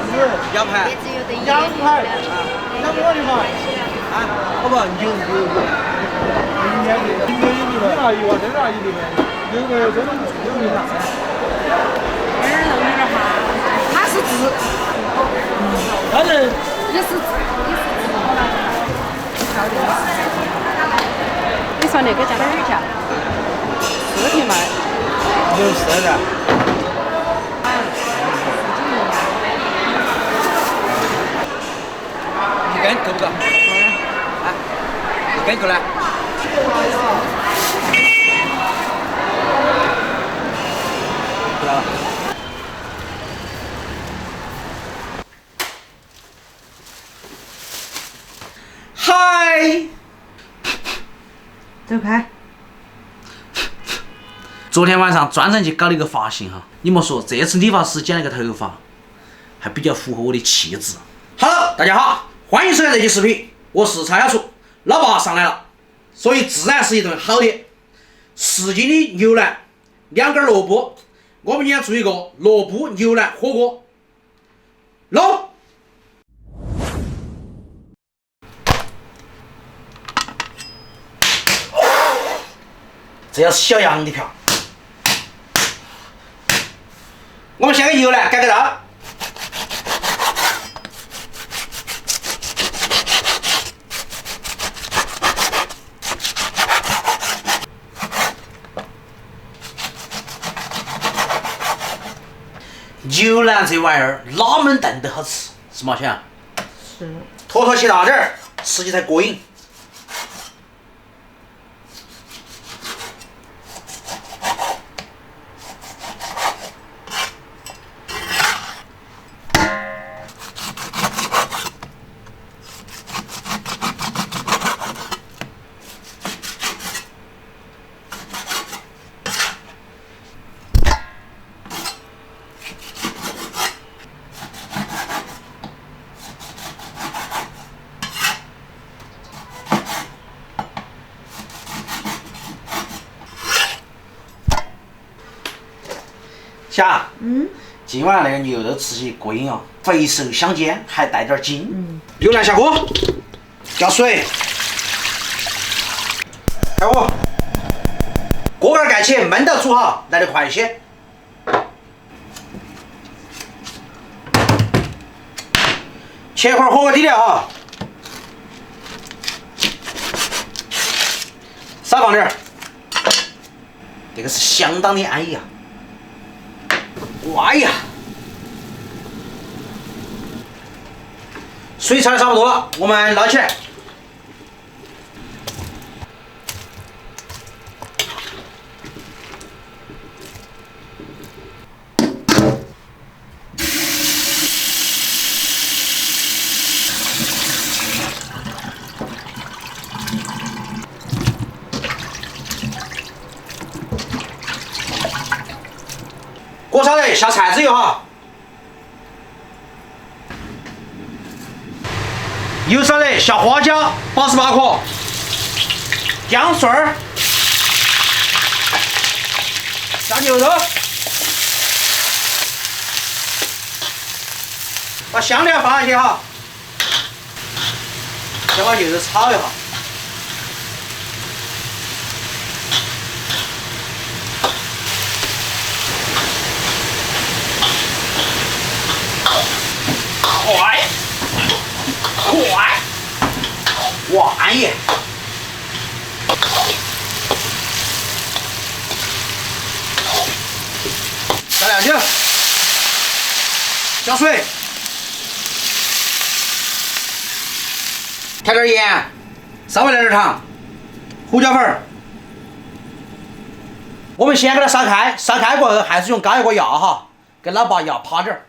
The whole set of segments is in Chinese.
子？羊排。羊排。羊我的嘛。啊，好不？牛。明天的，明天有米了。你拿一碗，真拿一米的。有个真的有米了。有点肉有点哈，它是自，它是也是自，你说那个价多少钱？4瓶卖。64的。一根够不够？啊，一根够了。够了。嗨，走开。昨天晚上专程去搞了一个发型哈，你莫说，这次理发师剪了个头发，还比较符合我的气质。Hello， 大家好，欢迎收看这期视频，我是蔡小厨，老爸上来了，所以自然是一顿好的，10斤的牛腩，2根萝卜，我们今天做一个萝卜牛腩火锅，弄。这要是小羊的票。我们先给牛腩改个刀，牛腩这玩意儿哪门炖都好吃，是嘛想？是。坨坨起大点儿，吃起才过瘾。霞，今晚那个牛肉吃起过瘾哦，肥瘦相间，还带点筋。牛腩下锅，加水，开火，锅盖盖起，焖到煮好，来得快些。切块火锅底料哈，少放点儿，这个是相当的安逸啊。哇呀！水炒的差不多了，我们捞起来。锅烧热，下菜籽油哈。油烧热，下花椒88克，姜蒜儿，下牛肉，把香料放下去哈，先把牛肉炒一下。快！哇，安逸！加料酒，加水，调点盐，稍微来点糖，胡椒粉。我们先给它烧开，烧开过后还是用高压锅压哈，给老爸压趴点儿。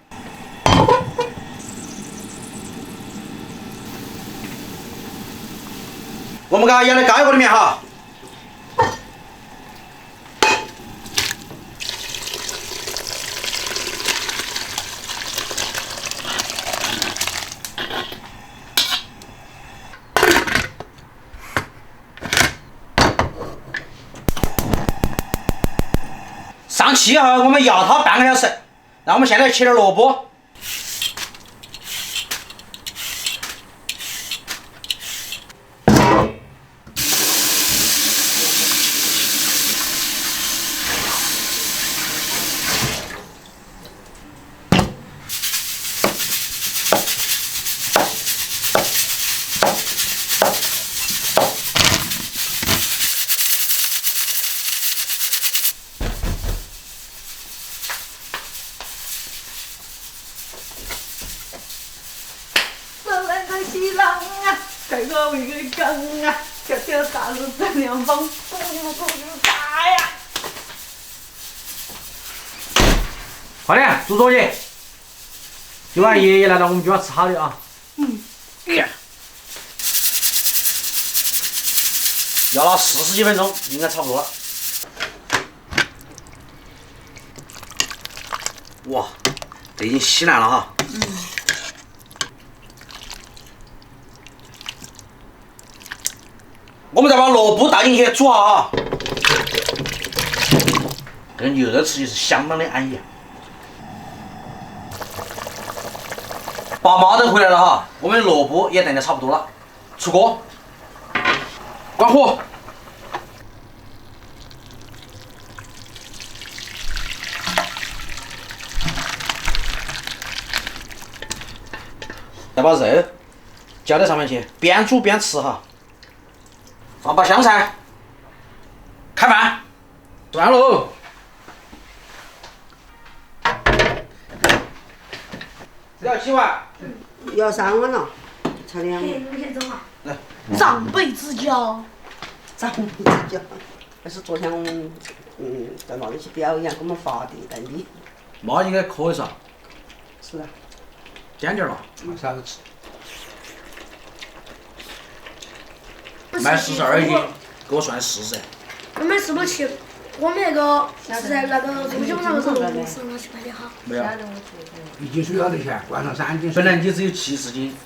我们给它压在高压锅里面哈。上气后，我们压它半个小时。然后我们现在切点萝卜，西郎啊，开个一个缸啊，条条大路在两方，咕噜咕噜打呀。快点，做作业。今晚爷爷来了，我们就要吃好的啊。要了40几分钟，应该差不多了。哇，这已经稀烂了哈。我们再把萝卜倒进去煮好哈。这个牛肉吃起是相当的安逸。爸妈都回来了哈，我们的萝卜也炖得差不多了，出锅，关火。再把肉浇在上面去，边煮边吃哈。放把香菜，开饭，吃饭喽！这要几碗？要3碗了，才2碗。你先走嘛。来，长辈之交。长辈之交，那是昨天我们在那里去表演，给我们发的带你。妈应该可以噻，是啊。点点了，啥子吃？买42斤，给我算40噻。我们是不是去？我们那个是在那个中心那个时候是拿去拍的哈。没有，1斤水要得钱，灌上3斤水。本来你只有70斤，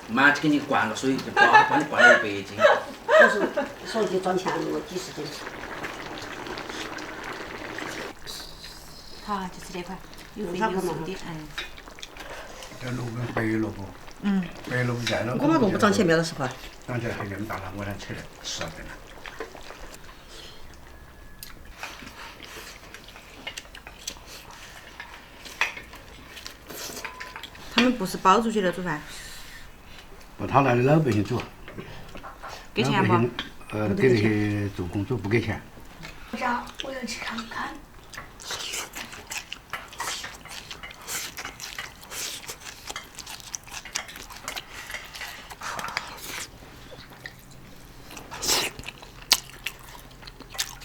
妈给你灌个水，就帮你灌了100斤。我是说去赚钱，我几十斤。好，就吃这块，有肥有瘦的，这萝卜白萝卜，白萝卜在了。我们萝卜涨起来没20块。涨起来还那么大了，我俩吃的吃了的了。他们不是包出去的煮饭，不，他那里老百姓煮，给钱不？给那些做工作不给钱。我想我要去看看。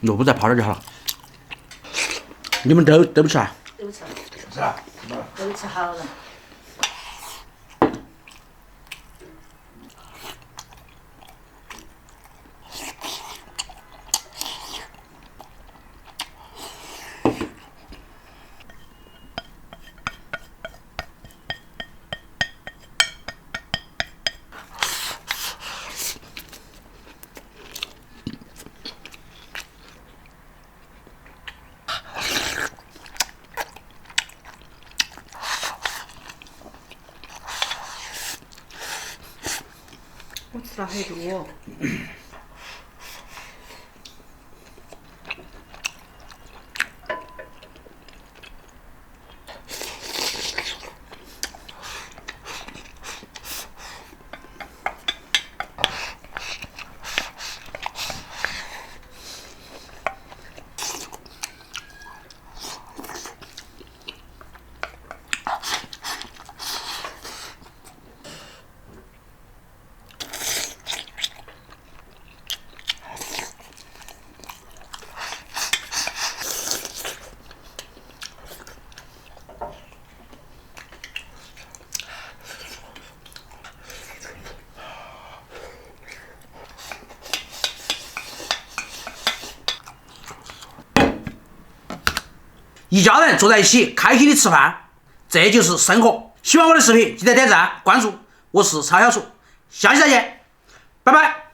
萝卜再泡点就好了。你们都不吃啊？都吃，是啊，都吃好了。我吃了很多。一家人坐在一起，开心的吃饭，这就是生活。喜欢我的视频，记得点赞关注，我是曹小树，下期再见，拜拜。